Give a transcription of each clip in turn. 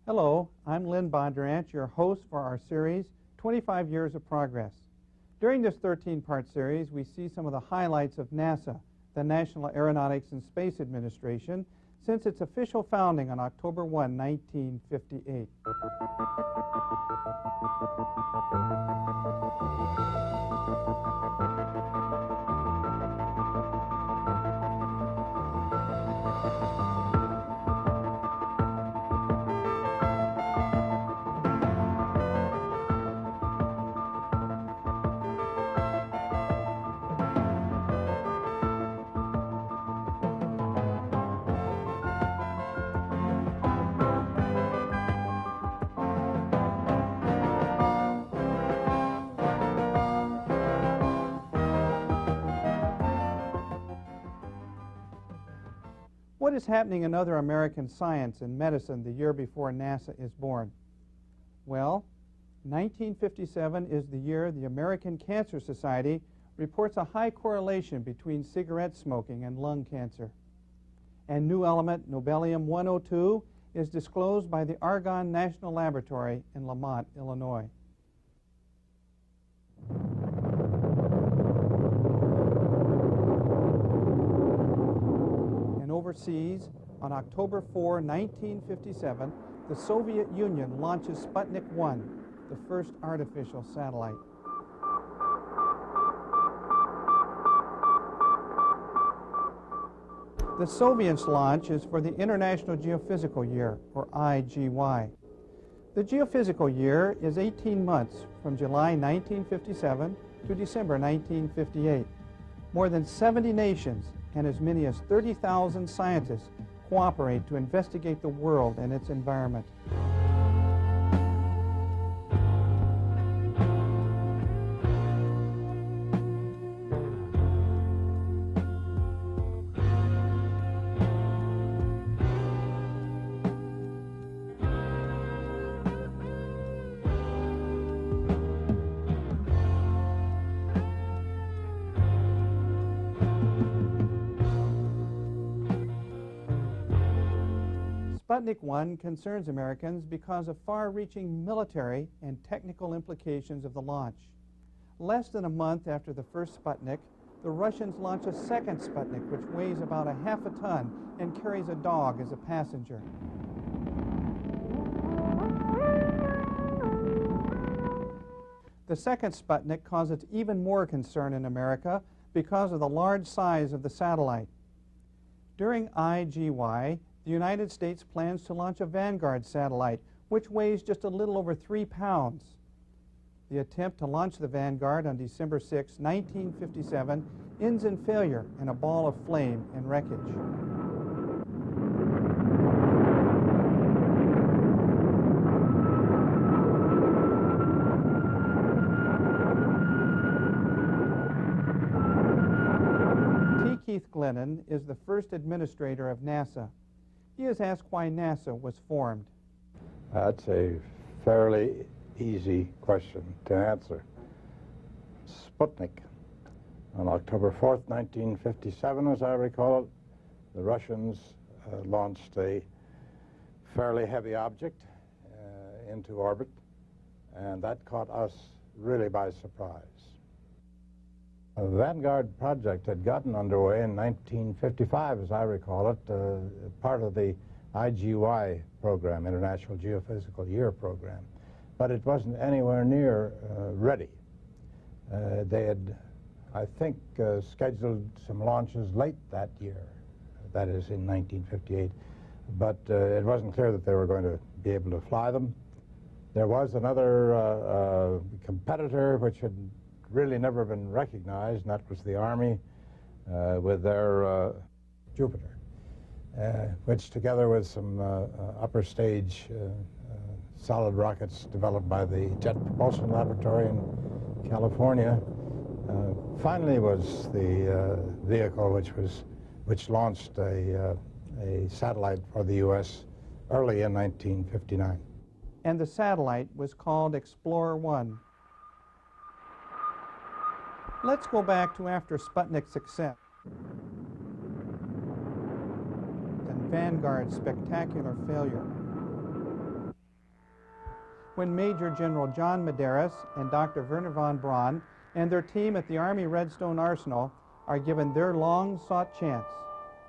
Hello, I'm Lynn Bondurant, your host for our series, 25 Years of Progress. During this 13-part series, we see some of the highlights of NASA, the National Aeronautics and Space Administration, since its official founding on October 1, 1958. What is happening in other American science and medicine the year before NASA is born? Well, 1957 is the year the American Cancer Society reports a high correlation between cigarette smoking and lung cancer. And new element nobelium-102 is disclosed by the Argonne National Laboratory in Lamont, Illinois. Overseas, on October 4, 1957, the Soviet Union launches Sputnik 1, the first artificial satellite. The Soviets' launch is for the International Geophysical Year, or IGY. The geophysical year is 18 months, from July 1957 to December 1958. More than 70 nations and as many as 30,000 scientists cooperate to investigate the world and its environment. Sputnik 1 concerns Americans because of far-reaching military and technical implications of the launch. Less than a month after the first Sputnik, the Russians launch a second Sputnik, which weighs about ½ a ton and carries a dog as a passenger. The second Sputnik causes even more concern in America because of the large size of the satellite. During IGY, the United States plans to launch a Vanguard satellite, which weighs just a little over 3 pounds. The attempt to launch the Vanguard on December 6, 1957, ends in failure in a ball of flame and wreckage. T. Keith Glennon is the first administrator of NASA. He is asked why NASA was formed. That's a fairly easy question to answer. Sputnik. On October 4th, 1957, as I recall it, the Russians launched a fairly heavy object into orbit, and that caught us really by surprise. The Vanguard project had gotten underway in 1955, as I recall it, part of the IGY program, International Geophysical Year program, but it wasn't anywhere near ready. They had, I think, scheduled some launches late that year, that is in 1958, but it wasn't clear that they were going to be able to fly them. There was another competitor which had really never been recognized, and that was the Army with their Jupiter, which together with some upper stage solid rockets developed by the Jet Propulsion Laboratory in California, finally was the vehicle which launched a satellite for the U.S. early in 1959. And the satellite was called Explorer 1. Let's go back to after Sputnik's success and Vanguard's spectacular failure. when Major General John Medeiros and Dr. Wernher von Braun and their team at the Army Redstone Arsenal are given their long-sought chance,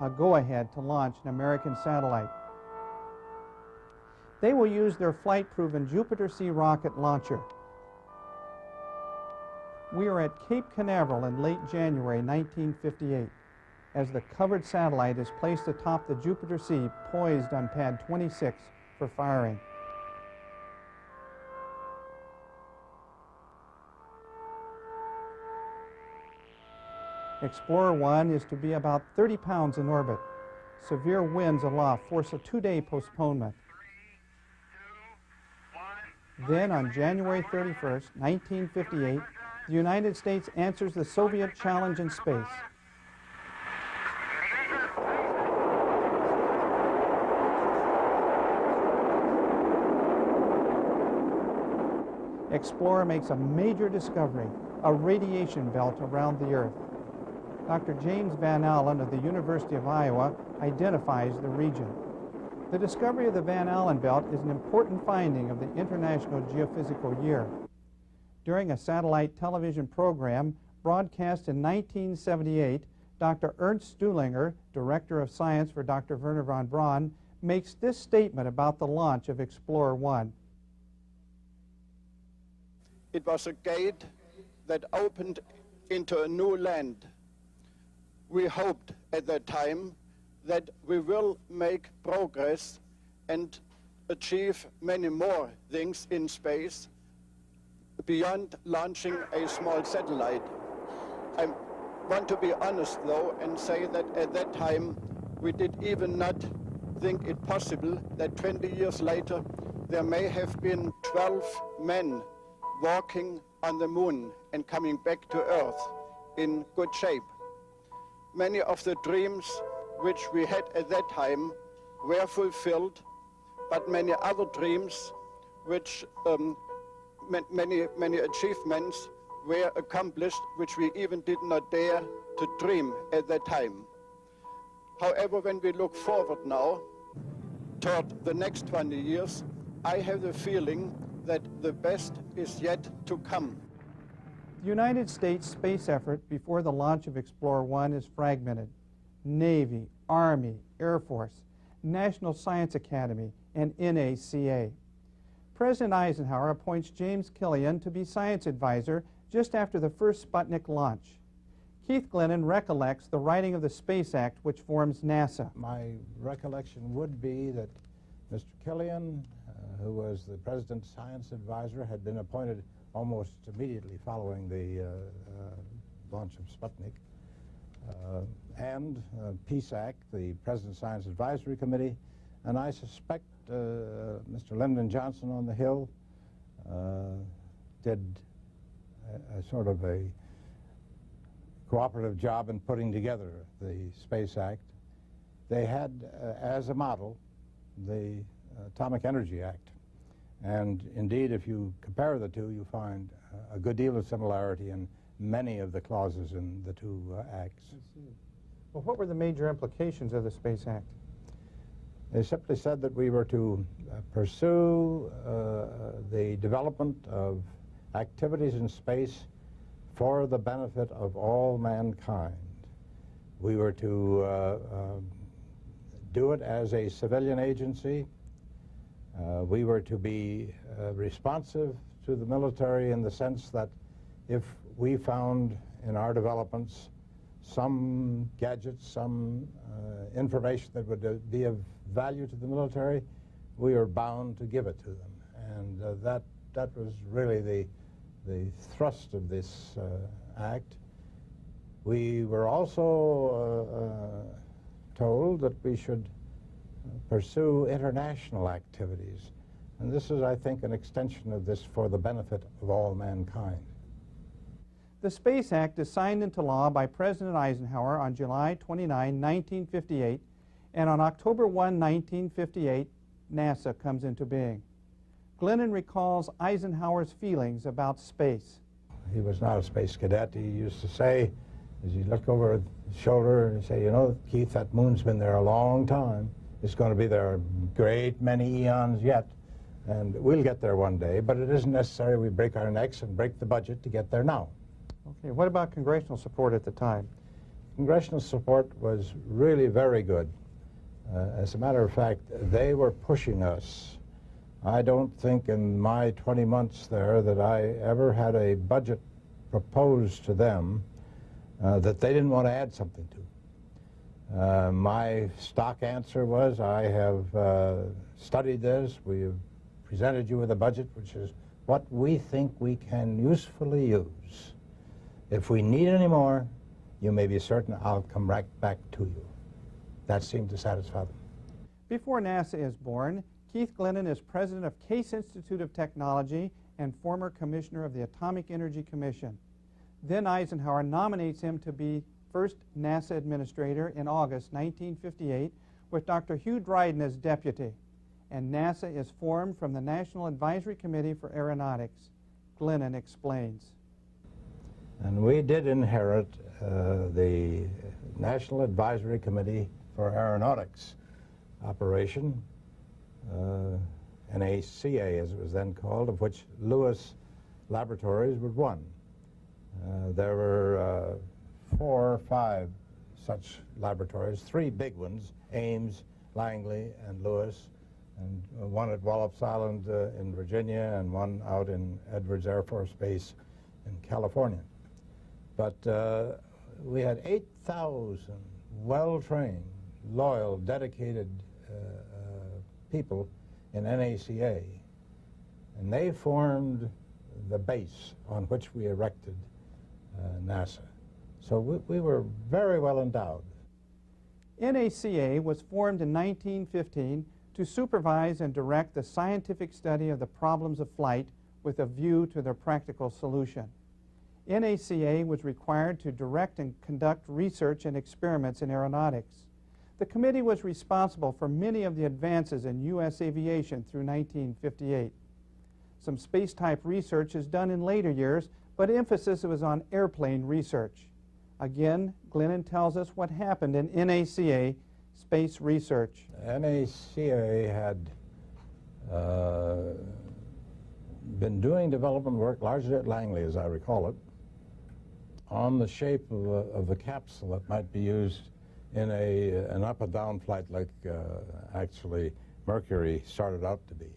a go-ahead to launch an American satellite. They will use their flight-proven Jupiter-C rocket launcher. We are at Cape Canaveral in late January 1958 as the covered satellite is placed atop the Jupiter-C poised on pad 26 for firing. Explorer 1 is to be about 30 pounds in orbit. Severe winds aloft force a 2-day postponement. Then on January 31st, 1958, the United States answers the Soviet challenge in space. Explorer makes a major discovery, a radiation belt around the Earth. Dr. James Van Allen of the University of Iowa identifies the region. The discovery of the Van Allen belt is an important finding of the International Geophysical Year. During a satellite television program broadcast in 1978, Dr. Ernst Stuhlinger, Director of Science for Dr. Wernher von Braun, makes this statement about the launch of Explorer 1. It was a gate that opened into a new land. We hoped at that time that we will make progress and achieve many more things in space beyond launching a small satellite. I want to be honest though and say that at that time we did even not think it possible that 20 years later there may have been 12 men walking on the moon and coming back to Earth in good shape. Many of the dreams which we had at that time were fulfilled, but many other dreams which many achievements were accomplished which we even did not dare to dream at that time. However, when we look forward now toward the next 20 years, I have the feeling that the best is yet to come. The United States space effort before the launch of Explorer 1 is fragmented. Navy, Army, Air Force, National Science Academy, and NACA. President Eisenhower appoints James Killian to be science advisor just after the first Sputnik launch. Keith Glennon recollects the writing of the Space Act which forms NASA. My recollection would be that Mr. Killian, who was the President's science advisor, had been appointed almost immediately following the launch of Sputnik, and PSAC, the President's Science Advisory Committee, and I suspect Mr. Lyndon Johnson on the Hill did a sort of a cooperative job in putting together the Space Act. They had as a model the Atomic Energy Act. And indeed, if you compare the two, you find a good deal of similarity in many of the clauses in the two acts. I see. Well, what were the major implications of the Space Act? They simply said that we were to pursue the development of activities in space for the benefit of all mankind. We were to do it as a civilian agency. We were to be responsive to the military in the sense that if we found in our developments some gadgets, some information that would be of value to the military, we are bound to give it to them. And that was really the thrust of this act. We were also told that we should pursue international activities. And this is, I think, an extension of this for the benefit of all mankind. The Space Act is signed into law by President Eisenhower on July 29, 1958, and on October 1, 1958, NASA comes into being. Glennon recalls Eisenhower's feelings about space. He was not a space cadet. He used to say, as he looked over his shoulder and he'd say, you know, Keith, that moon's been there a long time. It's going to be there a great many eons yet. And we'll get there one day, but it isn't necessary we break our necks and break the budget to get there now. Okay, what about congressional support at the time? Congressional support was really very good. As a matter of fact, they were pushing us. I don't think in my 20 months there that I ever had a budget proposed to them that they didn't want to add something to. My stock answer was, I have studied this, we have presented you with a budget which is what we think we can usefully use. If we need any more, you may be certain I'll come right back to you. That seemed to satisfy them. Before NASA is born, Keith Glennon is president of Case Institute of Technology and former commissioner of the Atomic Energy Commission. Then Eisenhower nominates him to be first NASA administrator in August 1958 with Dr. Hugh Dryden as deputy. And NASA is formed from the National Advisory Committee for Aeronautics. Glennon explains. And we did inherit the National Advisory Committee for Aeronautics operation, NACA as it was then called, of which Lewis Laboratories was one. There were 4 or 5 such laboratories, 3 big ones, Ames, Langley, and Lewis, and one at Wallops Island in Virginia and one out in Edwards Air Force Base in California. But we had 8,000 well-trained, loyal, dedicated people in NACA, and they formed the base on which we erected NASA. So we were very well endowed. NACA was formed in 1915 to supervise and direct the scientific study of the problems of flight with a view to their practical solution. NACA was required to direct and conduct research and experiments in aeronautics. The committee was responsible for many of the advances in U.S. aviation through 1958. Some space-type research is done in later years, but emphasis was on airplane research. Again, Glennon tells us what happened in NACA space research. NACA had been doing development work, largely at Langley, as I recall it, on the shape of the capsule that might be used in an up and down flight like actually Mercury started out to be,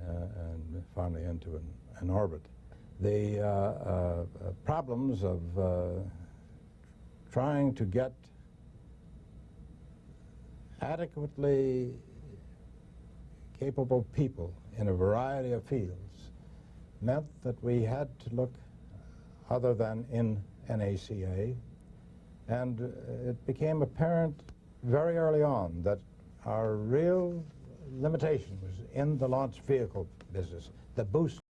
and finally into an orbit. The problems of trying to get adequately capable people in a variety of fields meant that we had to look other than in NACA, and it became apparent very early on that our real limitation was in the launch vehicle business, the boost